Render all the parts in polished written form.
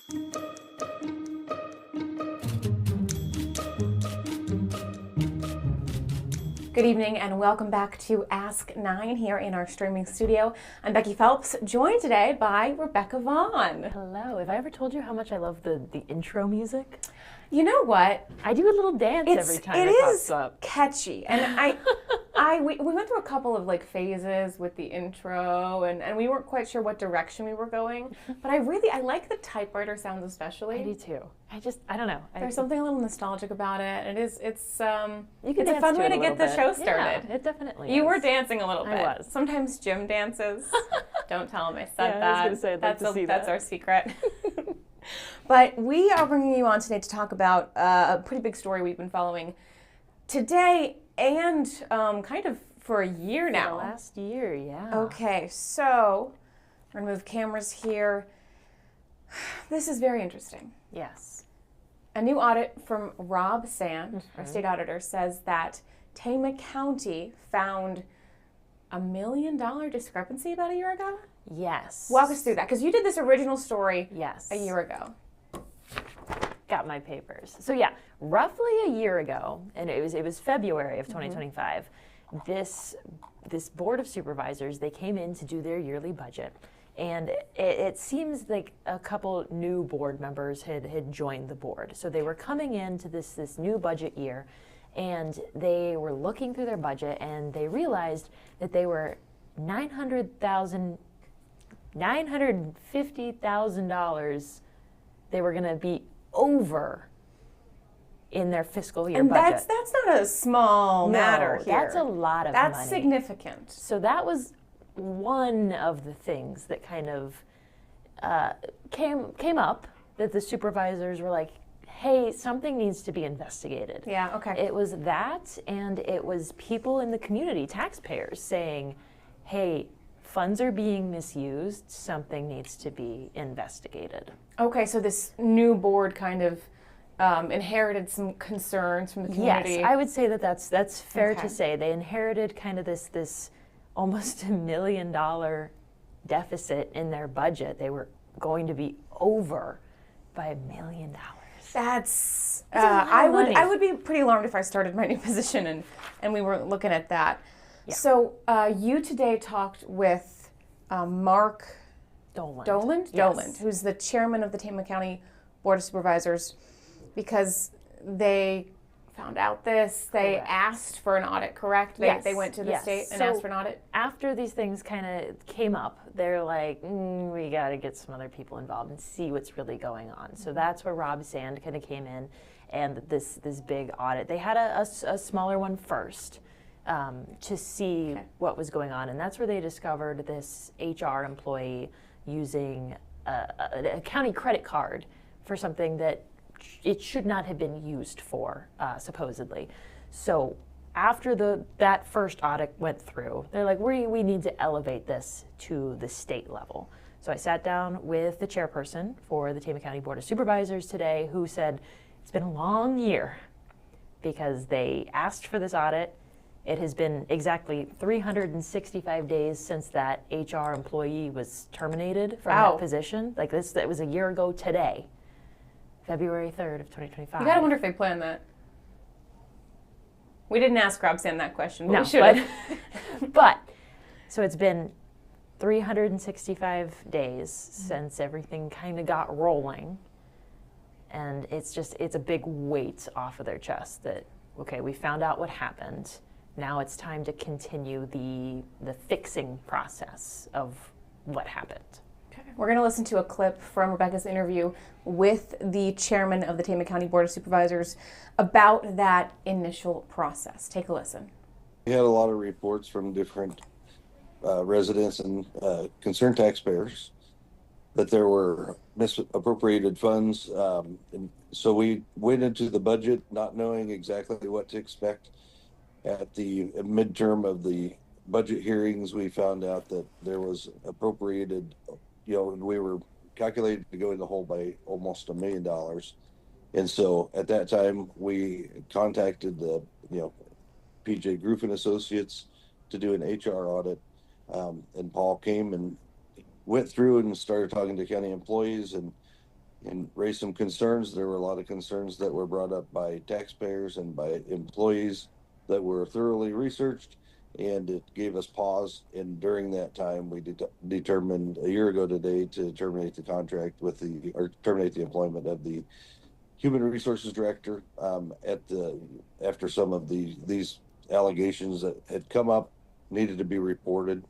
Good evening and welcome back to Ask 9 here in our streaming studio. I'm Becky Phelps, joined today by Rebecca Vaughn. Hello. Have I ever told you how much I love the intro music? You know what? I do a little dance every time it pops up. It is catchy, and we went through a couple of phases with the intro, and we weren't quite sure what direction we were going. But I like the typewriter sounds especially. I do too. I don't know. There's something a little nostalgic about it. It's a dance fun to way it to a get little the show started. Yeah, it definitely You is. were dancing a little bit. I was. Sometimes Jim dances. Don't tell him I said Yeah, that. I was gonna say, I'd like to see that's that. our secret. But we are bringing you on today to talk about a pretty big story we've been following today and kind of for a year now. The last year, yeah. Okay, so we're gonna move cameras here. This is very interesting. Yes. A new audit from Rob Sand, our state auditor, says that Tama County found $1 million discrepancy about a year ago. Yes. Walk us through that, because you did this original story Yes. a year ago. Got my papers. So yeah, roughly a year ago, and it was February of 2025. This board of supervisors, they came in to do their yearly budget, and it seems like a couple new board members had joined the board. So they were coming into this new budget year, and they were looking through their budget, and they realized that they were $950,000 they were going to be over in their fiscal year And budget. that's not a small matter here. That's a lot of money. That's significant. So that was one of the things that kind of came up, that the supervisors were like, hey, something needs to be investigated. Yeah, okay. It was that, and it was people in the community, taxpayers, saying, hey, funds are being misused, something needs to be investigated. Okay, so this new board kind of inherited some concerns from the community. Yes, I would say that's fair Okay. to say. They inherited kind of this almost $1 million deficit in their budget. They were going to be over by $1 million. That's a lot of money. I would be pretty alarmed if I started my new position and we were looking at that. Yeah. So you today talked with Mark Doland. Doland, who's the chairman of the Tama County Board of Supervisors, because they found out this. They Correct. asked for an audit, correct? Yes, They went to the yes. state and So asked for an audit? After these things kind of came up, they're like, we got to get some other people involved and see what's really going on. So that's where Rob Sand kind of came in, and this big audit. They had a smaller one first to see what was going on, and that's where they discovered this HR employee using a county credit card for something that it should not have been used for, supposedly. So after that first audit went through, they're like, we need to elevate this to the state level. So I sat down with the chairperson for the Tama County Board of Supervisors today, who said it's been a long year because they asked for this audit. It has been exactly 365 days since that HR employee was terminated from Wow. that position. Like this, that was a year ago today, February 3rd of 2025. You gotta wonder if they planned that. We didn't ask Rob Sand that question, but No, we should have. But, so it's been 365 days since everything kind of got rolling. And it's a big weight off of their chest that, okay, we found out what happened. Now it's time to continue the fixing process of what happened. We're going to listen to a clip from Rebecca's interview with the chairman of the Tama County Board of Supervisors about that initial process. Take a listen. We had a lot of reports from different residents and concerned taxpayers that there were misappropriated funds. And so we went into the budget not knowing exactly what to expect. At the midterm of the budget hearings, we found out that there was appropriated, and we were calculated to go in the hole by almost $1 million. And so at that time, we contacted the, PJ Griffin Associates to do an HR audit. And Paul came and went through and started talking to county employees and and raised some concerns. There were a lot of concerns that were brought up by taxpayers and by employees that were thoroughly researched, and it gave us pause. And during that time, we determined a year ago today to terminate the contract or terminate the employment of the human resources director after some of these allegations that had come up needed to be reported.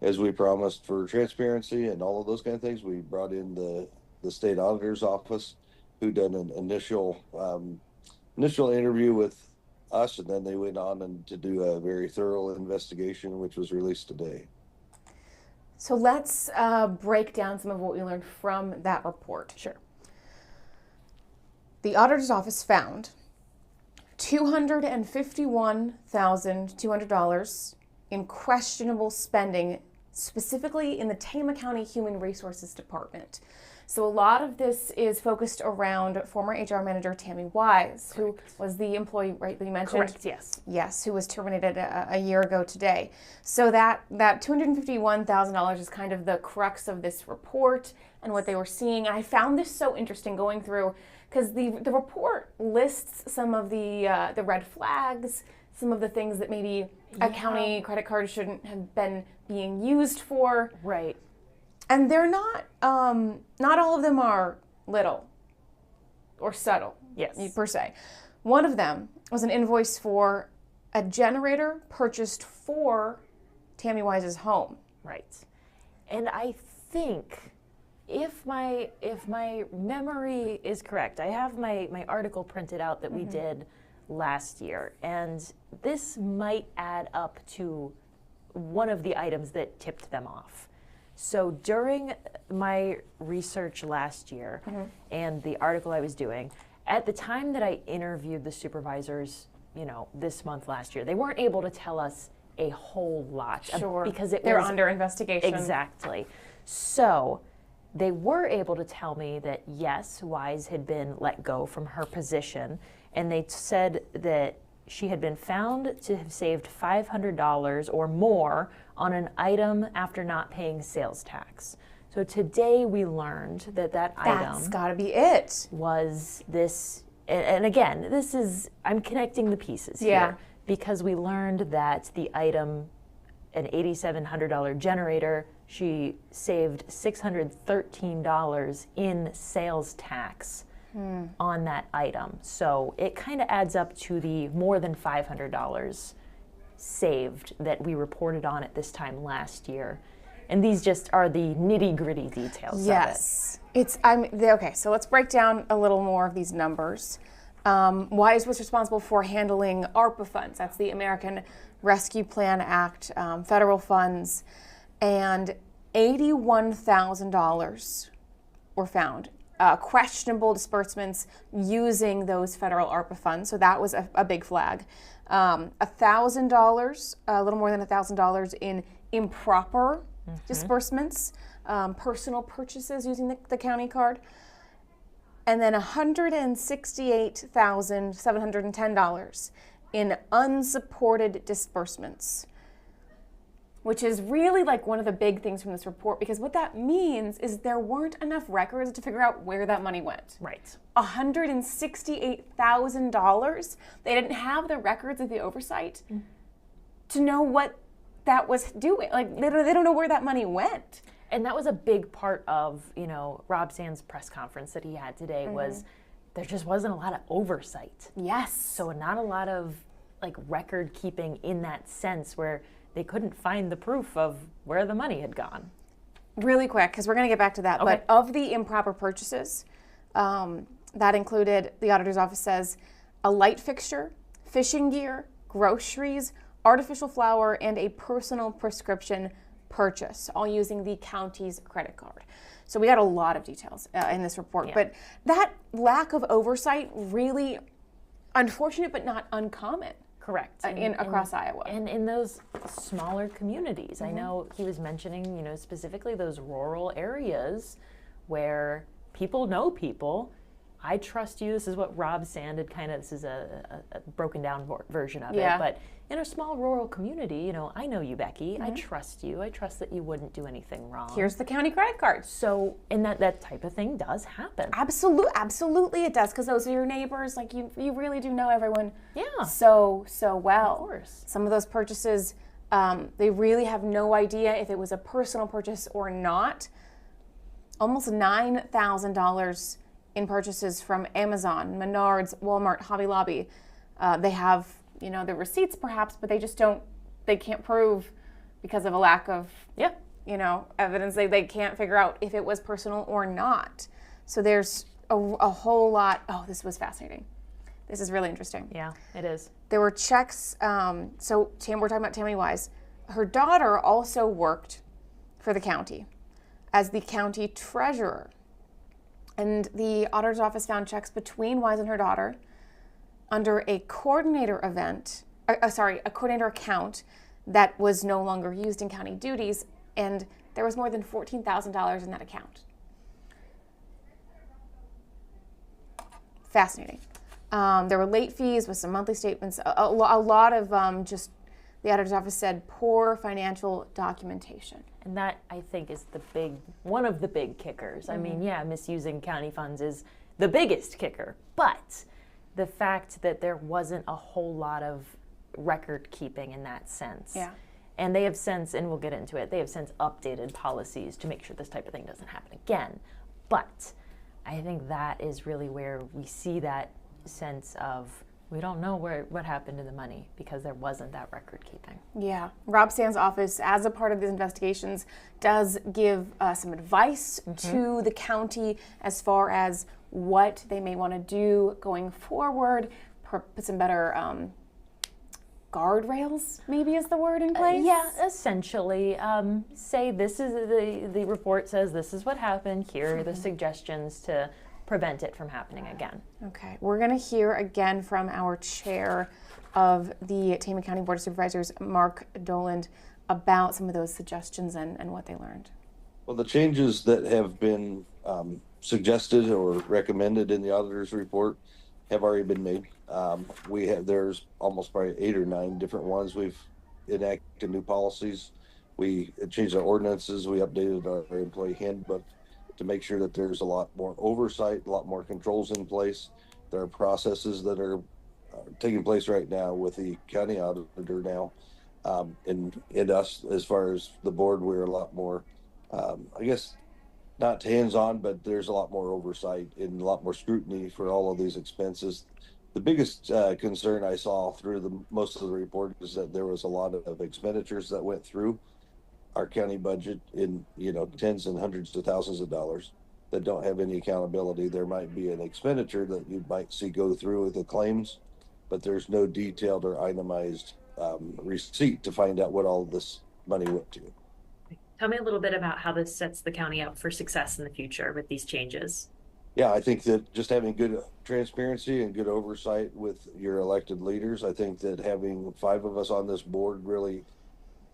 As we promised for transparency and all of those kind of things, we brought in the state auditor's office, who done an initial interview with us, and then they went on and to do a very thorough investigation, which was released today. So let's break down some of what we learned from that report. Sure. The auditor's office found $251,200 in questionable spending, specifically in the Tama County Human Resources Department. So a lot of this is focused around former HR manager Tammy Wise, Correct. who was the employee, right, that you mentioned? Correct, yes. Yes, who was terminated a year ago today. So that $251,000 is kind of the crux of this report and what they were seeing. And I found this so interesting going through, because the report lists some of the red flags, some of the things that maybe a county credit card shouldn't have been being used for. Right. And they're not all of them are little or subtle, Yes. per se. One of them was an invoice for a generator purchased for Tammy Wise's home. Right. And I think if my memory is correct, I have my article printed out that we did last year, and this might add up to one of the items that tipped them off. So during my research last year and the article I was doing, at the time that I interviewed the supervisors, this month last year, they weren't able to tell us a whole lot. Sure. Because they're under investigation. Exactly. So they were able to tell me that yes, Wise had been let go from her position, and they said that she had been found to have saved $500 or more on an item after not paying sales tax. So today we learned that That's item gotta be it. was this, and again, I'm connecting the pieces here, because we learned that the item, an $8,700 generator, she saved $613 in sales tax on that item. So it kind of adds up to the more than $500 saved that we reported on at this time last year. And these just are the nitty-gritty details Yes. Okay, so let's break down a little more of these numbers. Wise was responsible for handling ARPA funds. That's the American Rescue Plan Act, federal funds, and $81,000 were found. Questionable disbursements using those federal ARPA funds, so that was a big flag. $1,000, a little more than $1,000 in improper disbursements, personal purchases using the county card, and then $168,710 in unsupported disbursements, which is really like one of the big things from this report, because what that means is there weren't enough records to figure out where that money went. Right. $168,000. They didn't have the records of the oversight to know what that was doing. Like they don't know where that money went. And that was a big part of, Rob Sand's press conference that he had today was there just wasn't a lot of oversight. Yes. So not a lot of record keeping in that sense where they couldn't find the proof of where the money had gone. Really quick, because we're going to get back to that. Okay. But of the improper purchases, that included, the auditor's office says, a light fixture, fishing gear, groceries, artificial flower, and a personal prescription purchase, all using the county's credit card. So we got a lot of details in this report. Yeah. But that lack of oversight, really unfortunate but not uncommon. Correct. Across Iowa. And in those smaller communities. I know he was mentioning, specifically those rural areas where people know people. I trust you. This is what Rob Sand had this is a broken down version of Yeah. it. But in a small rural community, I know you, Becky. I trust you. I trust that you wouldn't do anything wrong. Here's the county credit cards. So, and that type of thing does happen. Absolutely it does, because those are your neighbors. Like you really do know everyone Yeah. so well. Of course. Some of those purchases, they really have no idea if it was a personal purchase or not. Almost $9,000 in purchases from Amazon, Menards, Walmart, Hobby Lobby. They have, the receipts perhaps, but they can't prove because of a lack of, evidence. They can't figure out if it was personal or not. So there's a whole lot. Oh, this was fascinating. This is really interesting. Yeah, it is. There were checks. We're talking about Tammy Wise. Her daughter also worked for the county as the county treasurer. And the auditor's office found checks between Wise and her daughter under a coordinator account that was no longer used in county duties, and there was more than $14,000 in that account. Fascinating. There were late fees with some monthly statements. A lot of just, the auditor's office said, poor financial documentation. And that, I think, is one of the big kickers. I mean, misusing county funds is the biggest kicker. But the fact that there wasn't a whole lot of record keeping in that sense. Yeah. And they have since, and we'll get into it, they have since updated policies to make sure this type of thing doesn't happen again. But I think that is really where we see that sense of, we don't know what happened to the money because there wasn't that record keeping. Yeah. Rob Sand's office, as a part of these investigations, does give some advice to the county as far as what they may want to do going forward, put some better guardrails, maybe is the word, in place? Yeah, essentially. Say this is the report says this is what happened. Here are the suggestions to prevent it from happening again. Okay, we're going to hear again from our chair of the Tama County Board of Supervisors, Mark Doland, about some of those suggestions and what they learned. Well, the changes that have been suggested or recommended in the auditor's report have already been made. There's almost probably 8 or 9 different ones. We've enacted new policies. We changed our ordinances. We updated our employee handbook to make sure that there's a lot more oversight, a lot more controls in place. There are processes that are taking place right now with the county auditor now. And us, as far as the board, we're a lot more, I guess, not hands-on, but there's a lot more oversight and a lot more scrutiny for all of these expenses. The biggest concern I saw through most of the report is that there was a lot of expenditures that went through our county budget in, tens and hundreds of thousands of dollars that don't have any accountability. There might be an expenditure that you might see go through with the claims, but there's no detailed or itemized receipt to find out what all this money went to. Tell me a little bit about how this sets the county up for success in the future with these changes. Yeah, I think that just having good transparency and good oversight with your elected leaders, I think that having 5 of us on this board really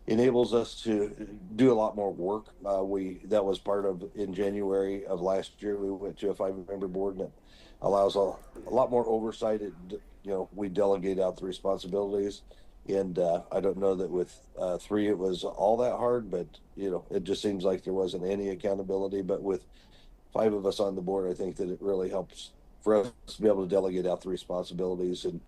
enables us to do a lot more work. That was part of, in January of last year, we went to a 5-member board, and it allows a lot more oversight. We delegate out the responsibilities, and I don't know that with 3 it was all that hard, but it just seems like there wasn't any accountability. But with 5 of us on the board, I think that it really helps for us to be able to delegate out the responsibilities and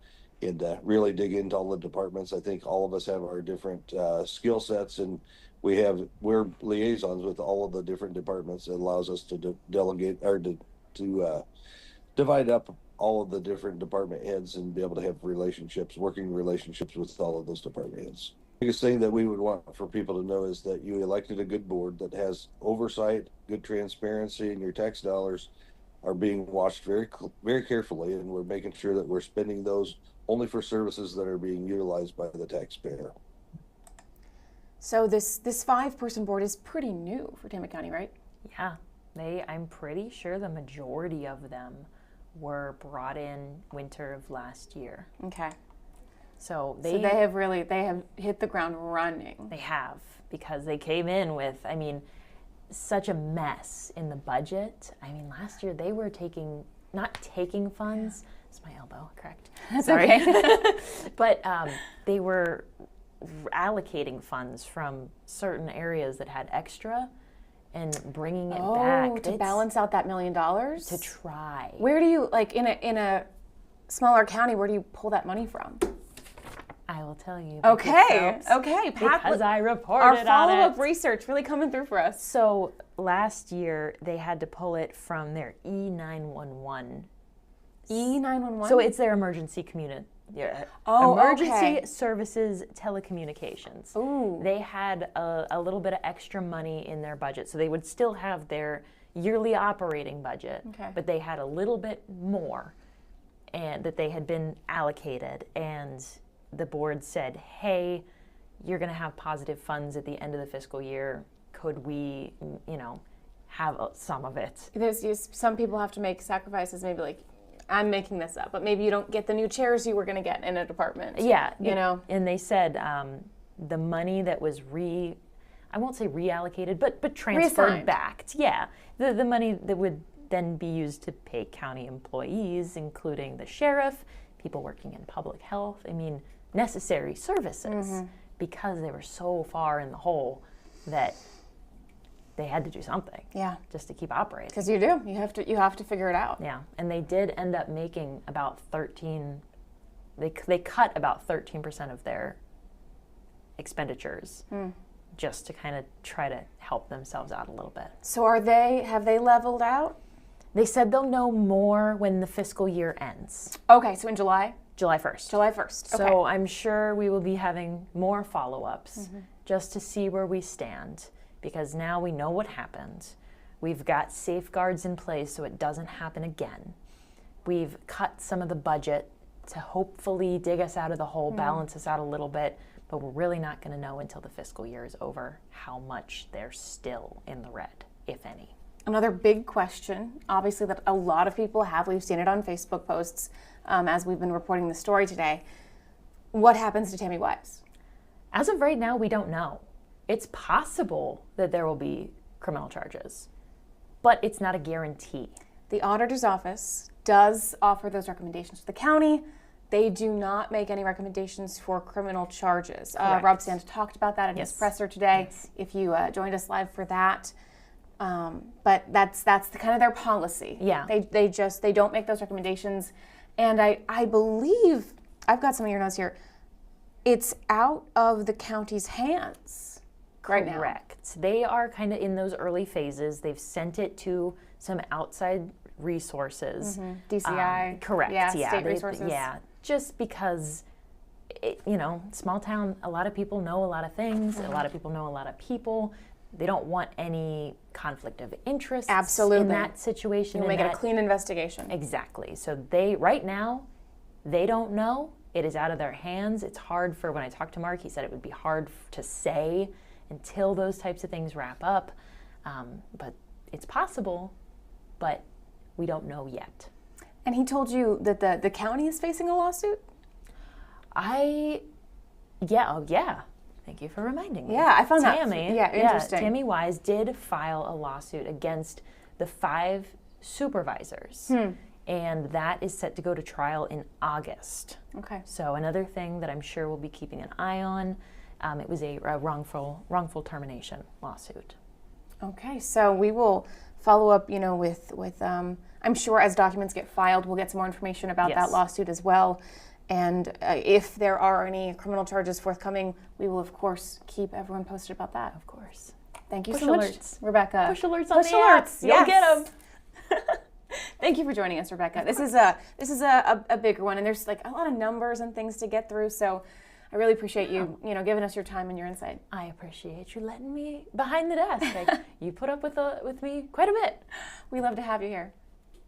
really dig into all the departments. I think all of us have our different skill sets, and we're liaisons with all of the different departments. It allows us to delegate or to divide up all of the different department heads and be able to have working relationships with all of those department heads. The biggest thing that we would want for people to know is that you elected a good board that has oversight, good transparency, and your tax dollars are being watched very, very carefully, and we're making sure that we're spending those only for services that are being utilized by the taxpayer. So this 5-person board is pretty new for Tama County, right? Yeah, I'm pretty sure the majority of them were brought in winter of last year. Okay. So they have hit the ground running. They have, because they came in with, such a mess in the budget. Last year they were taking not taking funds. It's my elbow, correct? That's Sorry. okay. But they were allocating funds from certain areas that had extra and bringing it back. To balance out that $1 million? To try. Where do you, like in a smaller county, where do you pull that money from? I will tell you. Okay. Pat, Because I our reported on it. follow-up research really coming through for us. So last year they had to pull it from their E911. E911? So it's their emergency Oh, emergency okay. services telecommunications. Ooh. They had a little bit of extra money in their budget, so they would still have their yearly operating budget, Okay. but they had a little bit more, and that they had been allocated. And the board said, "Hey, you're going to have positive funds at the end of the fiscal year. Could we, have some of it?" Some people have to make sacrifices, maybe like, I'm making this up, but maybe you don't get the new chairs you were going to get in a department. Yeah, And they said the money that was I won't say reallocated, but transferred Reassigned. back. Yeah, the money that would then be used to pay county employees, including the sheriff, people working in public health. I mean, necessary services, because they were so far in the hole that they had to do something. Yeah. Just to keep operating. Because you do. You have to figure it out. Yeah, and they did end up making about 13. They cut about 13% of their expenditures, just to kind of try to help themselves out a little bit. So have they leveled out? They said they'll know more when the fiscal year ends, Okay, so in July? July 1st. July 1st. Okay. So I'm sure we will be having more follow-ups just to see where we stand, because now we know what happened. We've got safeguards in place so it doesn't happen again. We've cut some of the budget to hopefully dig us out of the hole, balance us out a little bit, but we're really not going to know until the fiscal year is over how much they're still in the red, if any. Another big question, obviously, that a lot of people have, we've seen it on Facebook posts as we've been reporting the story today. What happens to Tammy Wise? As of right now, we don't know. It's possible that there will be criminal charges, but it's not a guarantee. The auditor's office does offer those recommendations to the county. They do not make any recommendations for criminal charges. Rob Sand talked about that in his presser today. If you joined us live for that. But that's kind of their policy. Yeah. They don't make those recommendations. And I believe, I've got some of your notes here, it's out of the county's hands right now. Correct. They are kind of in those early phases. They've sent it to some outside resources. DCI. Correct. Yeah, Yeah. state resources. Yeah. Just because, small town, a lot of people know a lot of things. A lot of people know a lot of people. They don't want any conflict of interest Absolutely. in that situation. You'll make it a clean investigation. Exactly. So right now, they don't know. It is out of their hands. It's hard when I talked to Mark, he said it would be hard to say until those types of things wrap up. But it's possible, but we don't know yet. And he told you that the county is facing a lawsuit? Yeah. Thank you for reminding me. Yeah, I found Tammy, that interesting. Tammy Wise did file a lawsuit against the 5 supervisors. And that is set to go to trial in August. Okay. So another thing that I'm sure we'll be keeping an eye on, it was a wrongful termination lawsuit. Okay, so we will follow up, with I'm sure as documents get filed, we'll get some more information about that lawsuit as well. And if there are any criminal charges forthcoming, we will, of course, keep everyone posted about that. Of course. Thank you Push so much, alerts. Rebecca. Push alerts on the app. You'll get them. Thank you for joining us, Rebecca. This is a bigger one, and there's like a lot of numbers and things to get through. So I really appreciate you, giving us your time and your insight. I appreciate you letting me behind the desk. You put up with me quite a bit. We love to have you here.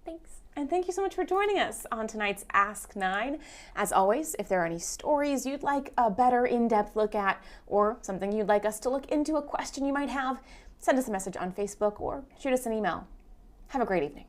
Thanks. And thank you so much for joining us on tonight's Ask 9. As always, if there are any stories you'd like a better in-depth look at, or something you'd like us to look into, a question you might have, send us a message on Facebook or shoot us an email. Have a great evening.